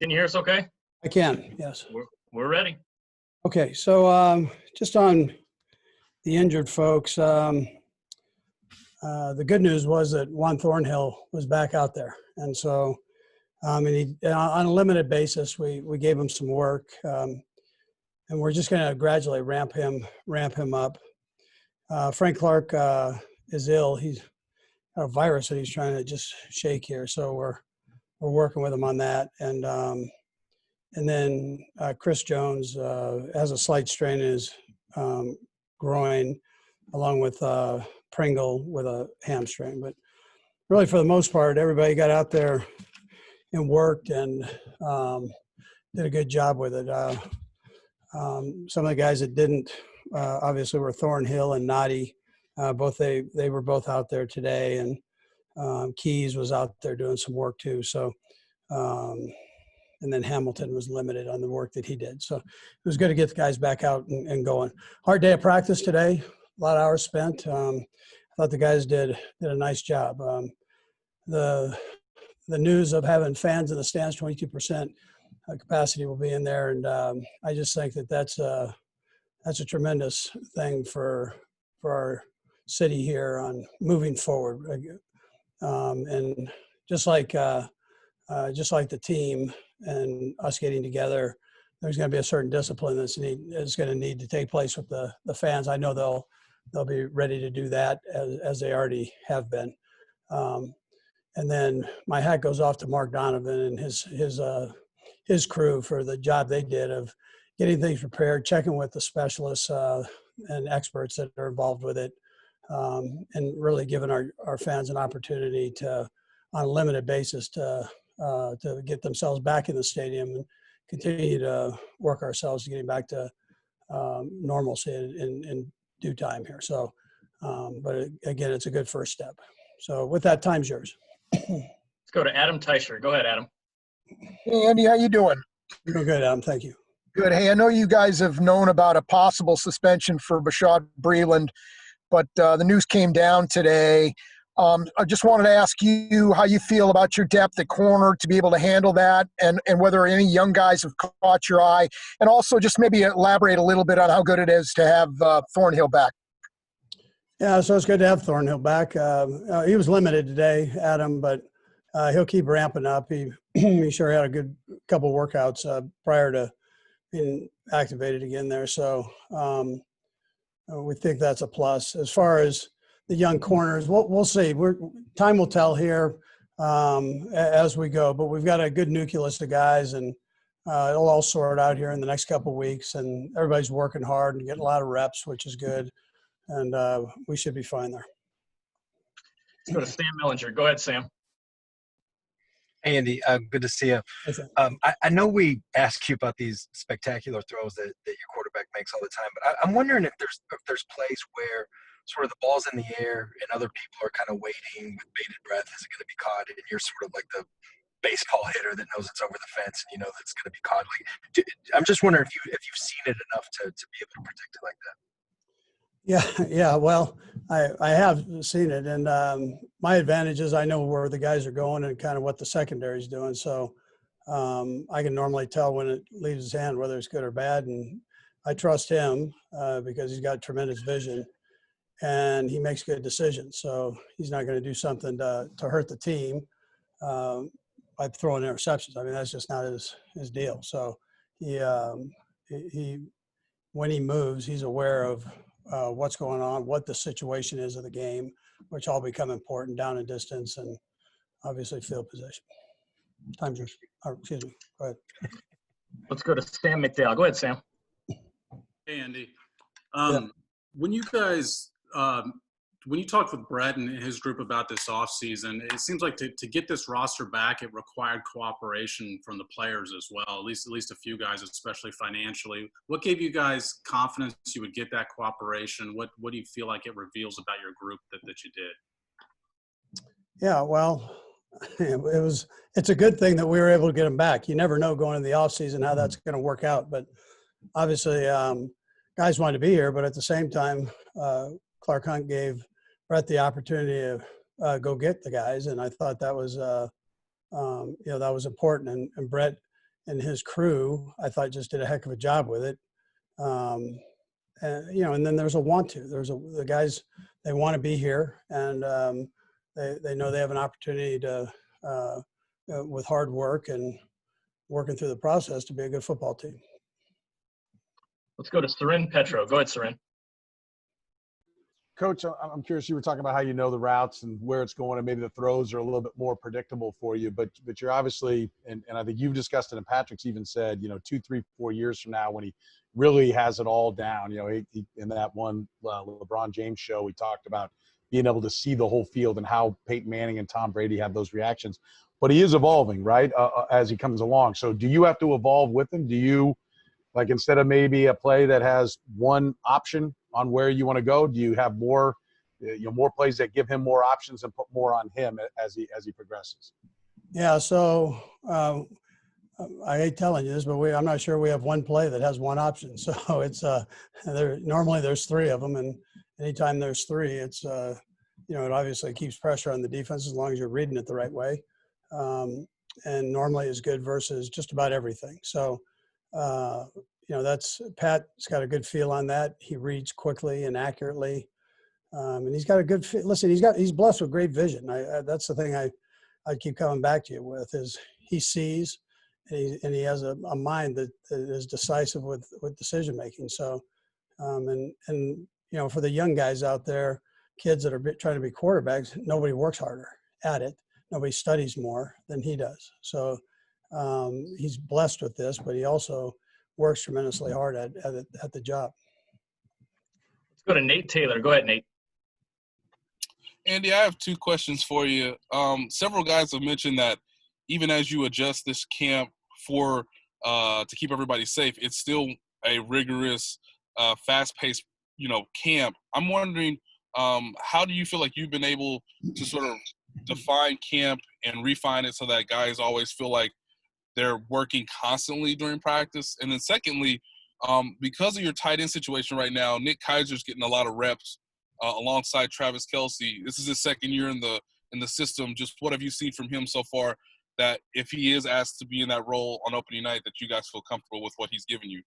Can you hear us okay? I can, yes. We're ready. Okay, so just on the injured folks, the good news was that Juan Thornhill was back out there. And so, and he, on a limited basis, we gave him some work, and we're just going to gradually ramp him up. Frank Clark is ill. He's got a virus that he's trying to just shake here. So we're working with him on that. And then Chris Jones has a slight strain in his groin, along with Pringle with a hamstring. But really, for the most part, everybody got out there and worked and did a good job with it. Some of the guys that didn't, obviously, were Thornhill and Noddy. They were both out there today, and Keys was out there doing some work too. So. And then Hamilton was limited on the work that he did. So it was good to get the guys back out and going. Hard day of practice today, a lot of hours spent. I thought the guys did a nice job. The news of having fans in the stands, 22% capacity will be in there. And I just think that's a tremendous thing for our city here on moving forward. And just like the team and us getting together, there's going to be a certain discipline that's going to need to take place with the fans. I know they'll be ready to do that as they already have been. And then my hat goes off to Mark Donovan and his crew for the job they did of getting things prepared, checking with the specialists and experts that are involved with it, and really giving our fans an opportunity to, on a limited basis, to get themselves back in the stadium and continue to work ourselves to getting back to normalcy in due time here. So, but again, it's a good first step. So with that, time's yours. Let's go to Adam Teicher. Go ahead, Adam. Hey, Andy, how you doing? Doing good, Adam. Thank you. Good. Hey, I know you guys have known about a possible suspension for Bashaud Breeland, but the news came down today. I just wanted to ask you how you feel about your depth at corner to be able to handle that, and whether any young guys have caught your eye, and also just maybe elaborate a little bit on how good it is to have Thornhill back. Yeah, so it's good to have Thornhill back. He was limited today, Adam, but he'll keep ramping up. He sure had a good couple workouts prior to being activated again there. So we think that's a plus. As far as the young corners, we'll see. Time will tell here as we go, but we've got a good nucleus of guys, and it'll all sort out here in the next couple of weeks. And everybody's working hard and getting a lot of reps, which is good. And we should be fine there. Let's go to Sam Mellinger. Go ahead, Sam. Hey, Andy. Good to see you. I know we ask you about these spectacular throws that your quarterback makes all the time, but I'm wondering if there's plays where sort of the ball's in the air and other people are kind of waiting with bated breath. Is it going to be caught? And you're sort of like the baseball hitter that knows it's over the fence and you know that's going to be caught. Like, I'm just wondering if you've seen it enough to be able to predict it like that. Yeah. Well, I have seen it, and my advantage is I know where the guys are going and kind of what the secondary is doing. So I can normally tell when it leaves his hand whether it's good or bad, and I trust him because he's got tremendous vision. And he makes good decisions. So he's not going to do something to hurt the team by throwing interceptions. I mean, that's just not his deal. So he when he moves, he's aware of what's going on, what the situation is of the game, which all become important, down and distance, and obviously field position. Time's yours. Excuse me. Go ahead. Let's go to Sam McDowell. Go ahead, Sam. Hey, Andy. Yeah. When you guys when you talked with Brett and his group about this offseason, it seems like to get this roster back, it required cooperation from the players as well, at least a few guys, especially financially. What gave you guys confidence you would get that cooperation? What do you feel like it reveals about your group that you did? Yeah, well, it's a good thing that we were able to get them back. You never know going into the offseason how that's going to work out. But obviously guys wanted to be here, but at the same time, Clark Hunt gave Brett the opportunity to go get the guys, and I thought that was, that was important. And Brett and his crew, I thought, just did a heck of a job with it. And, and then there's a want to. The guys, they want to be here, and they know they have an opportunity to, with hard work and working through the process, to be a good football team. Let's go to Sarin Petro. Go ahead, Sarin. Coach, I'm curious, you were talking about how you know the routes and where it's going, and maybe the throws are a little bit more predictable for you, but you're obviously, and I think you've discussed it, and Patrick's even said, 2, 3, 4 years from now, when he really has it all down, he in that one LeBron James show, we talked about being able to see the whole field and how Peyton Manning and Tom Brady have those reactions. But he is evolving, right, as he comes along. So do you have to evolve with him? Do you, like, instead of maybe a play that has one option on where you want to go, do you have more, more plays that give him more options and put more on him as he progresses? Yeah. So I hate telling you this, but I'm not sure we have one play that has one option. So it's normally there's 3 of them, and anytime there's 3, it's it obviously keeps pressure on the defense as long as you're reading it the right way, and normally is good versus just about everything. So. That's Pat's got a good feel on that. He reads quickly and accurately, and he's got a good listen. He's blessed with great vision. That's the thing I keep coming back to you with, is he sees, and he has a mind that is decisive with decision making. So, and for the young guys out there, kids that are trying to be quarterbacks, nobody works harder at it. Nobody studies more than he does. So. He's blessed with this, but he also works tremendously hard at the job. Let's go to Nate Taylor. Go ahead, Nate. Andy, I have 2 questions for you. Several guys have mentioned that even as you adjust this camp for to keep everybody safe, it's still a rigorous, fast-paced, camp. I'm wondering, how do you feel like you've been able to sort of define camp and refine it so that guys always feel like they're working constantly during practice? And then secondly, because of your tight end situation right now, Nick Keiser's getting a lot of reps alongside Travis Kelce. This is his 2nd year in the system. Just what have you seen from him so far, that if he is asked to be in that role on opening night, that you guys feel comfortable with what he's given you?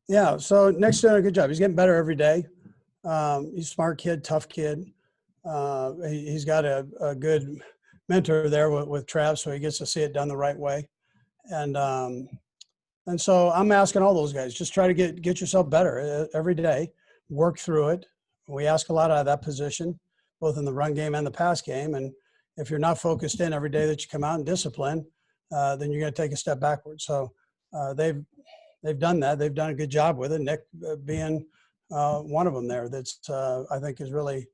Yeah, so Nick's doing a good job. He's getting better every day. He's a smart kid, tough kid. He's got a good mentor there with Trav, so he gets to see it done the right way. And so I'm asking all those guys, just try to get yourself better every day, work through it. We ask a lot out of that position, both in the run game and the pass game. And if you're not focused in every day that you come out and discipline, then you're going to take a step backwards. So they've done that. They've done a good job with it. Nick being one of them there, that's I think is really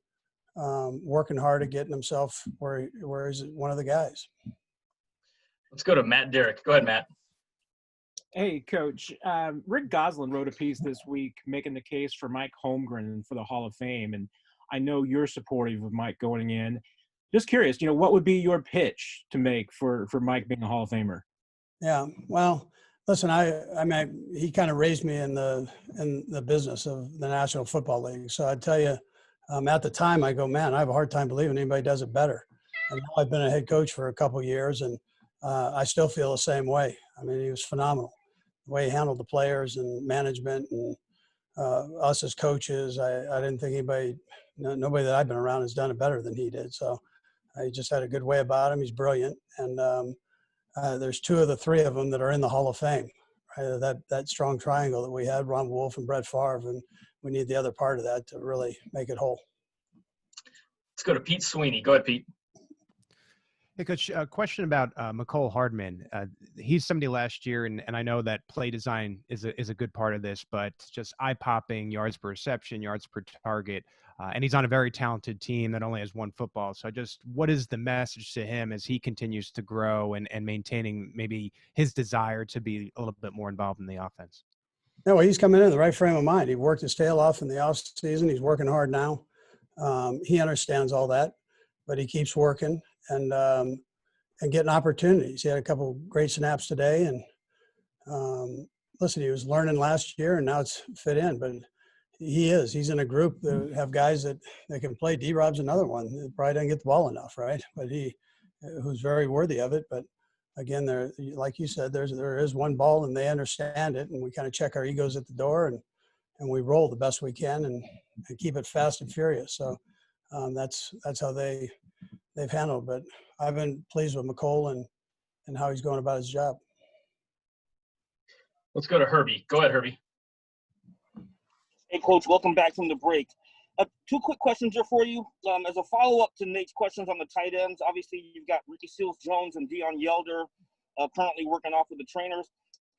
working hard at getting himself where he's one of the guys. Let's go to Matt Derrick. Go ahead, Matt. Hey, Coach. Rick Gosselin wrote a piece this week making the case for Mike Holmgren for the Hall of Fame, and I know you're supportive of Mike going in. Just curious, what would be your pitch to make for Mike being a Hall of Famer? Yeah, well, listen, I mean, he kind of raised me in the business of the National Football League. So I'd tell you, at the time, I go, man, I have a hard time believing anybody does it better. And now I've been a head coach for a couple of years, and I still feel the same way. I mean, he was phenomenal. The way he handled the players and management and us as coaches, I didn't think nobody that I've been around has done it better than he did. So he just had a good way about him. He's brilliant. And there's 2 of the 3 of them that are in the Hall of Fame. Right? That strong triangle that we had, Ron Wolf and Brett Favre, and we need the other part of that to really make it whole. Let's go to Pete Sweeney. Go ahead, Pete. Hey, Coach, a question about Mecole Hardman. He's somebody last year, and I know that play design is a good part of this, but just eye-popping, yards per reception, yards per target, and he's on a very talented team that only has 1 football. So what is the message to him as he continues to grow and maintaining maybe his desire to be a little bit more involved in the offense? No, well, he's coming in the right frame of mind. He worked his tail off in the off season. He's working hard now. He understands all that, but he keeps working and getting opportunities. He had a couple great snaps today, and listen, he was learning last year, and now it's fit in. But he's in a group that have guys that can play. D-Rob's another one that probably doesn't get the ball enough, right? But who's very worthy of it. But again, there, like you said, there is one ball and they understand it, and we kind of check our egos at the door and we roll the best we can and keep it fast and furious. So that's how they've handled. But I've been pleased with McCole and how he's going about his job. Let's go to Herbie. Go ahead, Herbie. Hey, Coach, welcome back from the break. Two quick questions here for you. As a follow-up to Nate's questions on the tight ends, obviously you've got Ricky Seals-Jones and Deion Yelder currently working off with the trainers.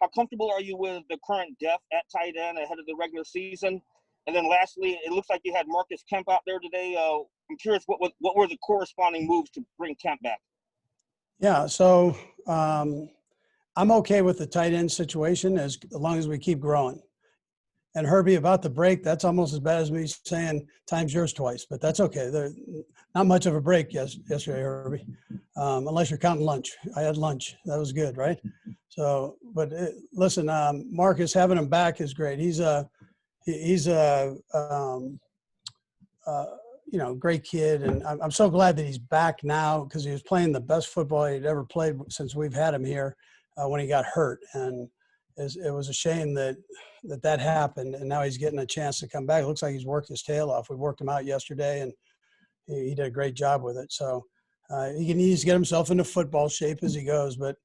How comfortable are you with the current depth at tight end ahead of the regular season? And then lastly, it looks like you had Marcus Kemp out there today. I'm curious, what were the corresponding moves to bring Kemp back? Yeah, so I'm okay with the tight end situation as long as we keep growing. And Herbie, about the break, that's almost as bad as me saying times yours twice, but that's okay. There's not much of a break yesterday, Herbie, unless you're counting lunch. I had lunch. That was good, right? So, but listen, Marcus, having him back is great. He's a great kid, and I'm so glad that he's back now because he was playing the best football he'd ever played since we've had him here when he got hurt, and it was a shame that happened, and now he's getting a chance to come back. It looks like he's worked his tail off. We worked him out yesterday, and he did a great job with it. So he needs to get himself into football shape as he goes, but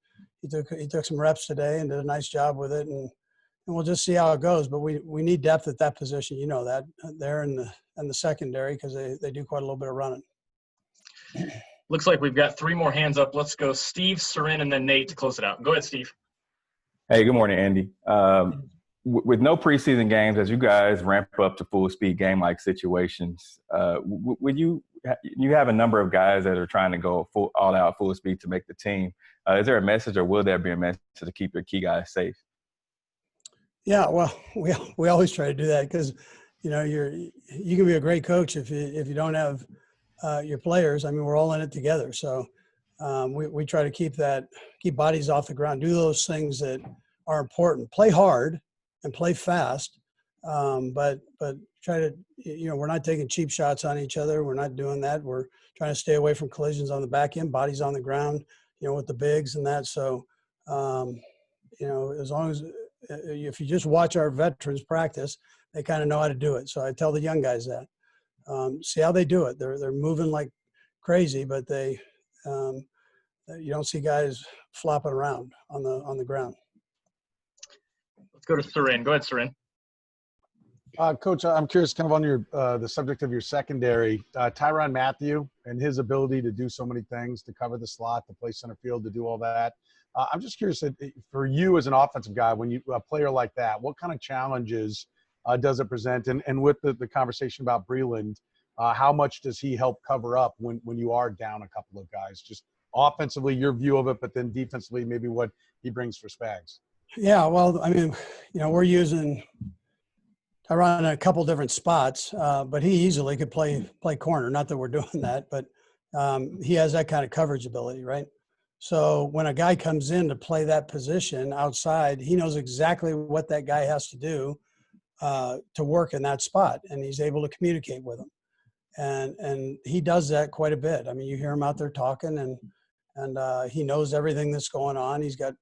he took some reps today and did a nice job with it, and we'll just see how it goes. But we need depth at that position. You know that there in the secondary because they do quite a little bit of running. Looks like we've got three more hands up. Let's go Steve, Seren, and then Nate to close it out. Go ahead, Steve. Hey, good morning, Andy. With no preseason games, as you guys ramp up to full speed game-like situations, would you have a number of guys that are trying to go all out full speed to make the team? Is there a message, or will there be a message to keep your key guys safe? Yeah, well, we always try to do that because, you can be a great coach if you don't have your players. I mean, we're all in it together. So we try to keep bodies off the ground, do those things that are important, play hard and play fast. But try to, we're not taking cheap shots on each other. We're not doing that. We're trying to stay away from collisions on the back end, bodies on the ground, with the bigs and that. So, as long as, if you just watch our veterans practice, they kind of know how to do it. So I tell the young guys that. See how they do it. They're moving like crazy, but you don't see guys flopping around on the ground. Let's go to Seren. Go ahead, Seren. Coach, I'm curious, kind of on your the subject of your secondary, Tyrann Mathieu and his ability to do so many things, to cover the slot, to play center field, to do all that. I'm just curious, for you as an offensive guy, when a player like that, what kind of challenges does it present? And with the conversation about Breland, how much does he help cover up when you are down a couple of guys? Just offensively, your view of it, but then defensively, maybe what he brings for Spags. Yeah, well, I mean, we're using Tyrann in a couple different spots, but he easily could play corner. Not that we're doing that, but he has that kind of coverage ability, right? So when a guy comes in to play that position outside, he knows exactly what that guy has to do to work in that spot, and he's able to communicate with him. And he does that quite a bit. I mean, you hear him out there talking, and he knows everything that's going on. He's got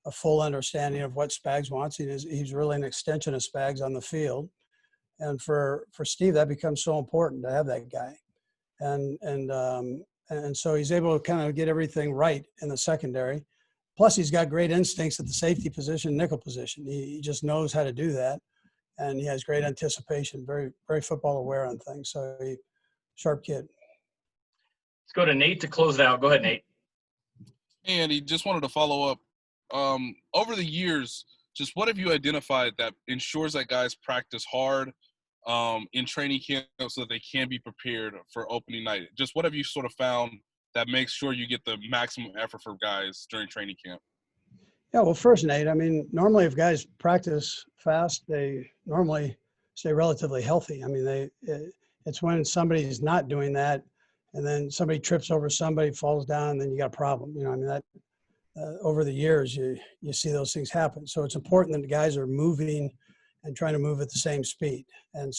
a full understanding of what Spags wants. He's really an extension of Spags on the field. And for Steve, that becomes so important to have that guy. And so he's able to kind of get everything right in the secondary. Plus, he's got great instincts at the safety position, nickel position. He just knows how to do that. And he has great anticipation, very, very football aware on things. So sharp kid. Let's go to Nate to close it out. Go ahead, Nate. Hey, Andy, just wanted to follow up. Over the years, just what have you identified that ensures that guys practice hard in training camp so that they can be prepared for opening night? Just what have you sort of found that makes sure you get the maximum effort for guys during training camp? Yeah, well, first, Nate, I mean, normally if guys practice fast, they normally stay relatively healthy. I mean, it's when somebody's not doing that, and then somebody trips over somebody, falls down, and then you got a problem. I mean, that over the years, you see those things happen. So it's important that the guys are moving and trying to move at the same speed. And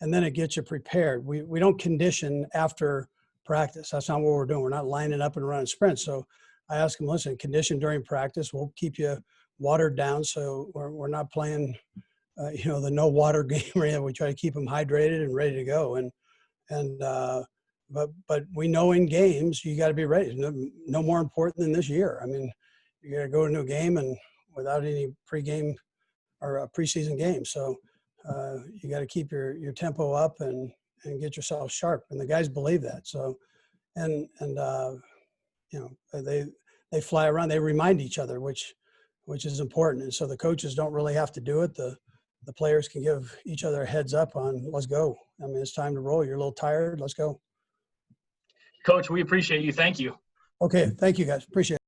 then it gets you prepared. We don't condition after practice. That's not what we're doing. We're not lining up and running sprints. So I ask them, listen, condition during practice. We'll keep you watered down, so we're not playing, the no water game. We try to keep them hydrated and ready to go. But we know in games you got to be ready. No more important than this year. I mean, you got to go into a game and without any pregame or a preseason game. So you got to keep your tempo up and get yourself sharp. And the guys believe that. So, they fly around. They remind each other, which is important. And so the coaches don't really have to do it. The players can give each other a heads up on, let's go. I mean, it's time to roll. You're a little tired. Let's go. Coach, we appreciate you. Thank you. Okay. Thank you, guys. Appreciate it.